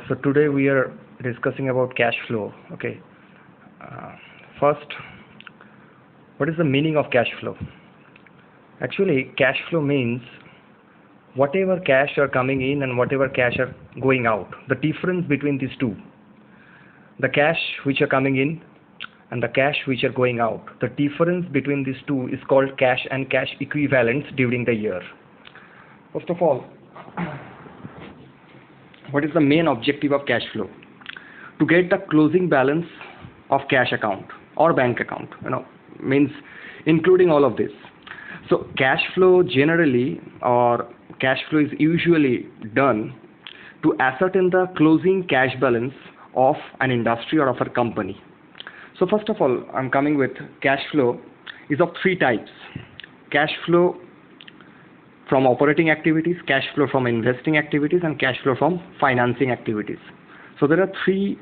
So today we are discussing about cash flow. Okay. First, what is the meaning of cash flow? Actually, cash flow means whatever cash are coming in and whatever cash are going out. The difference between these two, the cash which are coming in and the cash which are going out. The difference between these two is called cash and cash equivalents during the year. First of all, what is the main objective of cash flow? To get the closing balance of cash account or bank account, means including all of this. So cash flow generally, or cash flow is usually done to ascertain the closing cash balance of an industry or of a company. So first of all, I'm coming with cash flow is of three types: cash flow from operating activities, cash flow from investing activities, and cash flow from financing activities. So there are three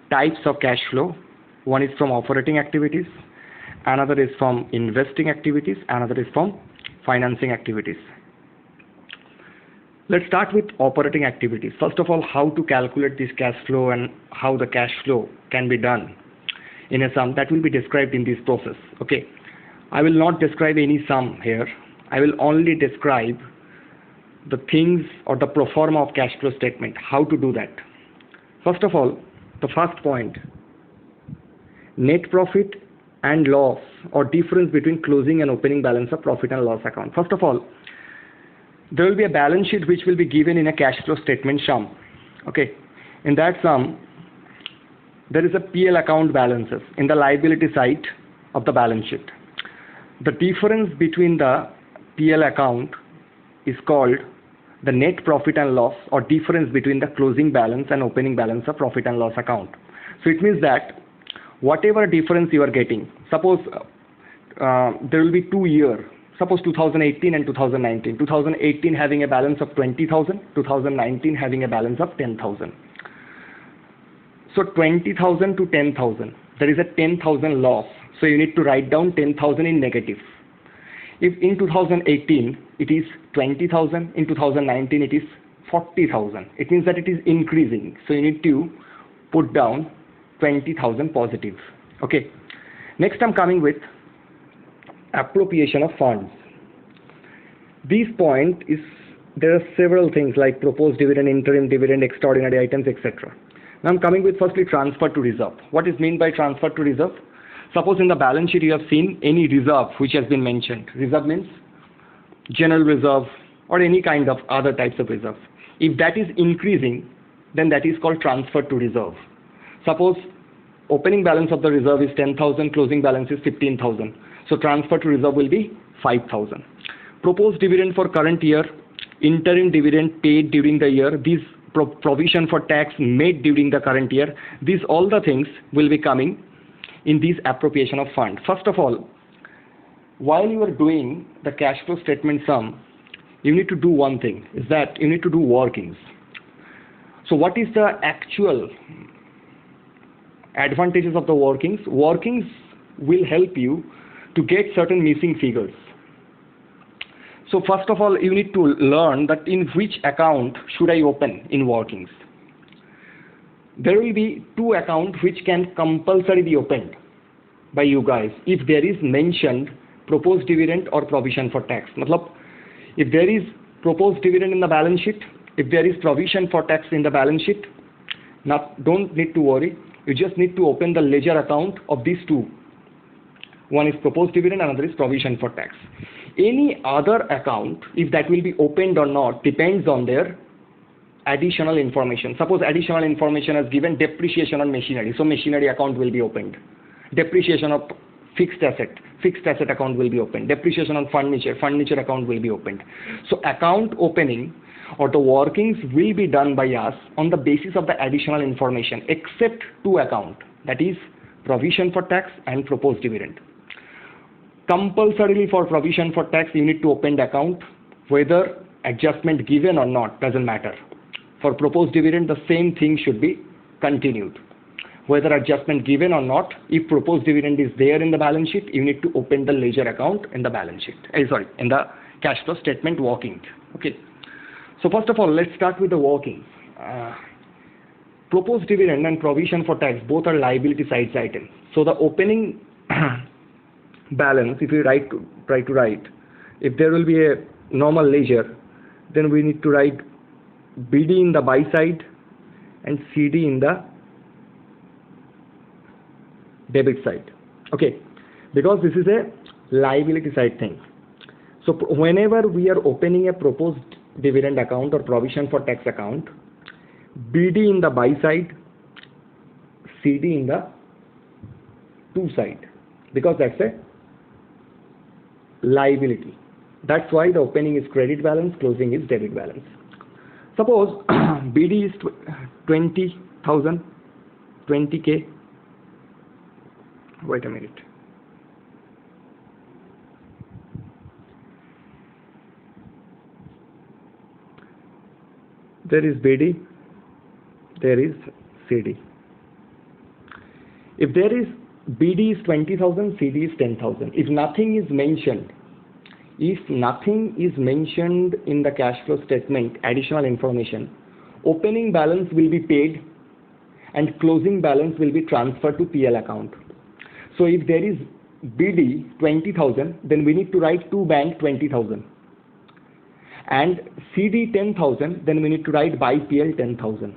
types of cash flow. One is from operating activities, another is from investing activities, another is from financing activities. Let's start with operating activities. First of all, how to calculate this cash flow and how the cash flow can be done in a sum, that will be described in this process. Okay, I will not describe any sum here. I will only describe the things or the pro forma of cash flow statement, how to do that. First of all, the first point, net profit and loss, or difference between closing and opening balance of profit and loss account. First of all, there will be a balance sheet which will be given in a cash flow statement sum. Okay, in that sum, there is a PL account balances in the liability side of the balance sheet. The difference between the PL account is called the net profit and loss, or difference between the closing balance and opening balance of profit and loss account. So it means that whatever difference you are getting, suppose there will be 2 years, suppose 2018 and 2019. 2018 having a balance of 20,000, 2019 having a balance of 10,000. So 20,000 to 10,000, there is a 10,000 loss. So you need to write down 10,000 in negative. If in 2018 it is 20,000, in 2019 it is 40,000. It means that it is increasing. So you need to put down 20,000 positive. Okay. Next I'm coming with appropriation of funds. This point is, there are several things like proposed dividend, interim dividend, extraordinary items, etc. Now I'm coming with firstly transfer to reserve. What is meant by transfer to reserve? Suppose in the balance sheet you have seen any reserve which has been mentioned. Reserve means general reserve or any kind of other types of reserve. If that is increasing, then that is called transfer to reserve. Suppose opening balance of the reserve is 10,000, closing balance is 15,000. So transfer to reserve will be 5,000. Proposed dividend for current year, interim dividend paid during the year, these provision for tax made during the current year, these all the things will be coming in this appropriation of fund. First of all, while you are doing the cash flow statement sum, you need to do one thing, is that you need to do workings. So what is the actual advantages of the workings? Workings will help you to get certain missing figures. So first of all, you need to learn that in which account should I open in workings. There will be two accounts which can compulsory be opened by you guys if there is mentioned proposed dividend or provision for tax. Matlab, if there is proposed dividend in the balance sheet, if there is provision for tax in the balance sheet, now don't need to worry. You just need to open the ledger account of these two. One is proposed dividend, another is provision for tax. Any other account, if that will be opened or not, depends on their additional information. Suppose additional information has given depreciation on machinery, so machinery account will be opened. Depreciation of fixed asset account will be opened. Depreciation on furniture account will be opened. So account opening or the workings will be done by us on the basis of the additional information, except two accounts, that is provision for tax and proposed dividend. Compulsorily for provision for tax, you need to open the account, whether adjustment given or not, doesn't matter. For proposed dividend, the same thing should be continued. Whether adjustment given or not, if proposed dividend is there in the balance sheet, you need to open the ledger account in the balance sheet. In the cash flow statement working. Okay. So first of all, let's start with the working. proposed dividend and provision for tax both are liability sides items. So the opening balance, if we try to write, if there will be a normal ledger, then we need to write BD in the buy side and CD in the debit side. Okay, because this is a liability side thing. So whenever we are opening a proposed dividend account or provision for tax account, BD in the buy side, CD in the to side, because that's a liability. That's why the opening is credit balance, closing is debit balance. Suppose BD is 20,000, 20K. Wait a minute. There is BD, there is CD. If there is BD is 20,000, CD is 10,000. If nothing is mentioned in the cash flow statement, additional information, opening balance will be paid and closing balance will be transferred to PL account. So if there is BD 20,000, then we need to write to bank 20,000. And CD 10,000, then we need to write by PL 10,000.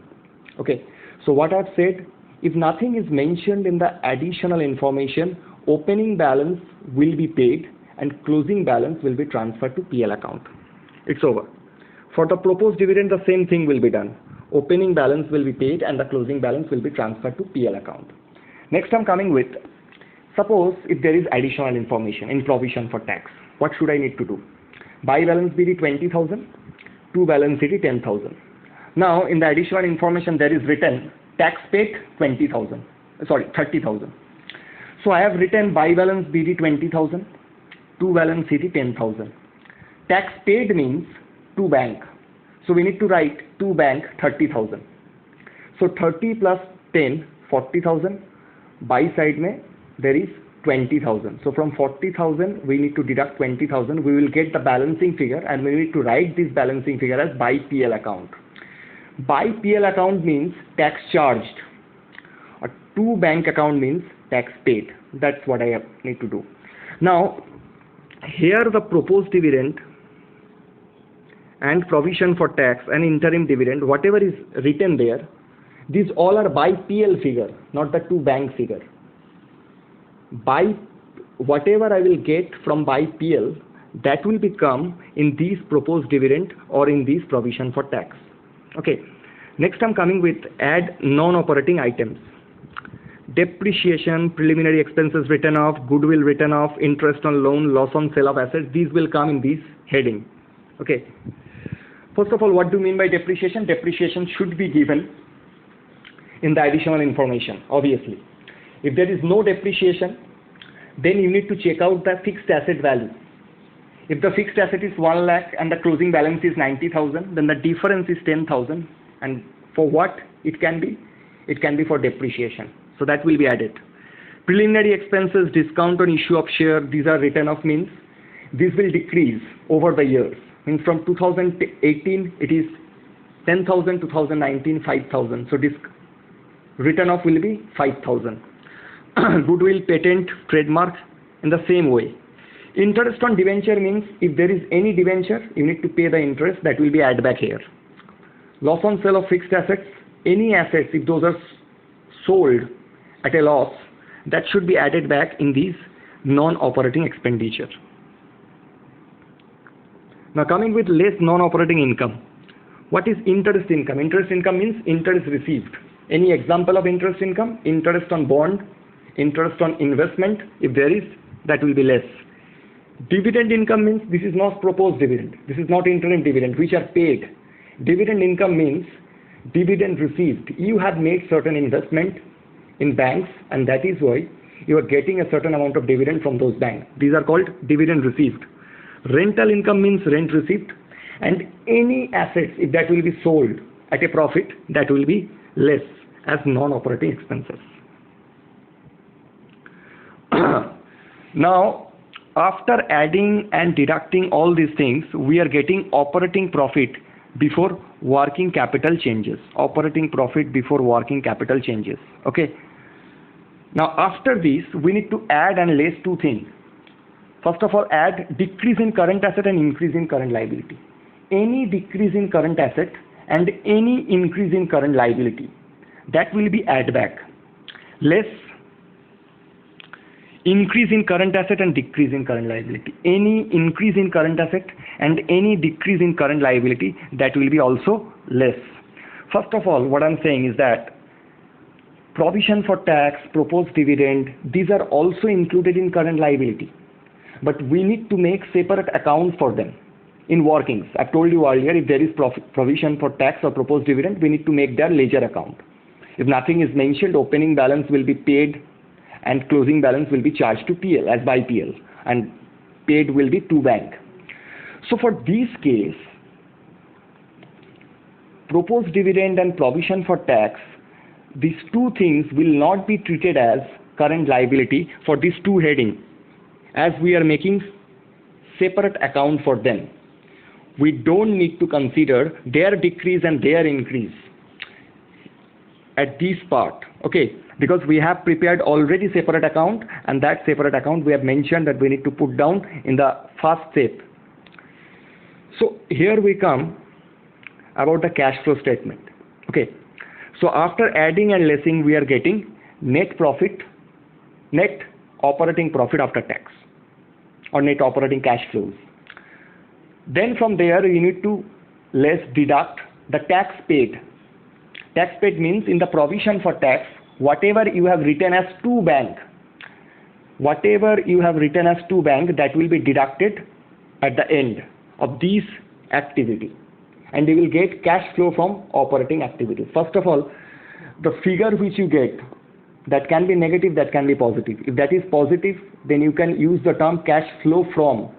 Okay. So what I've said, if nothing is mentioned in the additional information, opening balance will be paid and closing balance will be transferred to PL account. It's over. For the proposed dividend, the same thing will be done. Opening balance will be paid and the closing balance will be transferred to PL account. Next I'm coming with, suppose if there is additional information in provision for tax, what should I need to do? Buy balance BD 20,000, to balance CD 10,000. Now in the additional information there is written tax paid 30,000. So I have written buy balance BD 20,000, to balance CD 10,000. Tax paid means to bank. So we need to write to bank 30,000. So 30 plus 10, 40,000. Buy side mein there is 20,000. So from 40,000 we need to deduct 20,000. We will get the balancing figure and we need to write this balancing figure as by PL account. By PL account means tax charged. A to bank account means tax paid. That's what I need to do. Now here the proposed dividend and provision for tax and interim dividend, whatever is written there, these all are by PL figure, not the to bank figure. By whatever I will get from by PL, that will become in these proposed dividend or in these provision for tax. Okay. Next I'm coming with add non-operating items. Depreciation, preliminary expenses written off, goodwill written off, interest on loan, loss on sale of assets, these will come in this heading. Okay. First of all, what do you mean by depreciation? Depreciation should be given in the additional information, obviously. If there is no depreciation, then you need to check out the fixed asset value. If the fixed asset is 1 lakh and the closing balance is 90,000, then the difference is 10,000. And for what it can be? It can be for depreciation. So that will be added. Preliminary expenses, discount on issue of share, these are written off, means this will decrease over the years. Means from 2018 it is 10,000, 2019 5,000. So this written off will be 5,000. Goodwill, patent, trademark in the same way. Interest on debenture means if there is any debenture, you need to pay the interest, that will be add back here. Loss on sale of fixed assets, any assets, if those are sold at a loss, that should be added back in these non-operating expenditure. Now coming with less non-operating income. What is interest income? Interest income means interest received. Any example of interest income? Interest on bond, interest on investment, if there is, that will be less. Dividend income means this is not proposed dividend. This is not interim dividend, which are paid. Dividend income means dividend received. You have made certain investment in banks and that is why you are getting a certain amount of dividend from those banks. These are called dividend received. Rental income means rent received, and any assets, if that will be sold at a profit, that will be less as non-operating expenses. Now, after adding and deducting all these things, we are getting operating profit before working capital changes. Operating profit before working capital changes. Okay. Now after this, we need to add and less two things. First of all, add decrease in current asset and increase in current liability. Any decrease in current asset and any increase in current liability, that will be add back. Less increase in current asset and decrease in current liability. Any increase in current asset and any decrease in current liability, that will be also less. First of all, what I'm saying is that provision for tax, proposed dividend, these are also included in current liability. But we need to make separate account for them in workings. I told you earlier, if there is provision for tax or proposed dividend, we need to make their ledger account. If nothing is mentioned, opening balance will be paid and closing balance will be charged to PL as by PL, and paid will be to bank. So for this case, proposed dividend and provision for tax, these two things will not be treated as current liability for these two headings, as we are making separate account for them. We don't need to consider their decrease and their increase at this part, okay, because we have prepared already separate account, and that separate account we have mentioned that we need to put down in the first step. So here we come about the cash flow statement. Okay, so after adding and lessing, we are getting net profit, net operating profit after tax, or net operating cash flows. Then from there you need to less deduct the tax paid. Tax paid means in the provision for tax, whatever you have written as to bank, whatever you have written as to bank, that will be deducted at the end of this activity, and you will get cash flow from operating activities. First of all, the figure which you get, that can be negative, that can be positive. If that is positive, then you can use the term cash flow from.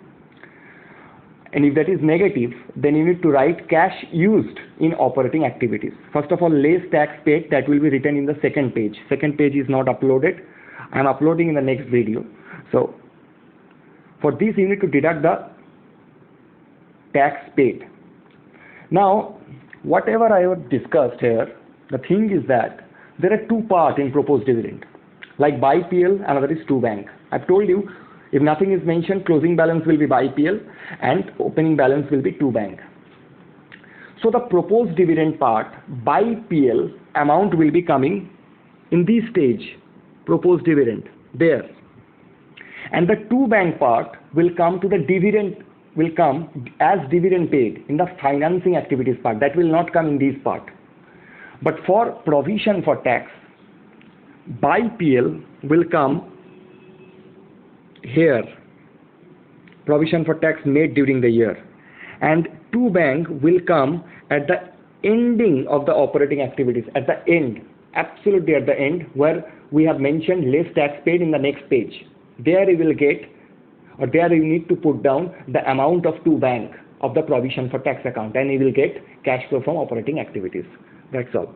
And if that is negative, then you need to write cash used in operating activities. First of all, less tax paid, that will be written in the second page. Second page is not uploaded. I am uploading in the next video. So for this, you need to deduct the tax paid. Now, whatever I have discussed here, the thing is that there are two parts in proposed dividend. Like by PL, another is to bank. I've told you, if nothing is mentioned, closing balance will be by PL and opening balance will be to bank. So the proposed dividend part by PL amount will be coming in this stage, proposed dividend there. And the to bank part will come to the dividend, will come as dividend paid in the financing activities part. That will not come in this part. But for provision for tax, by PL will come here, provision for tax made during the year, and to bank will come at the ending of the operating activities, at the end, absolutely at the end, where we have mentioned less tax paid in the next page. There you will get, or there you need to put down the amount of to bank of the provision for tax account, and you will get cash flow from operating activities. That's all.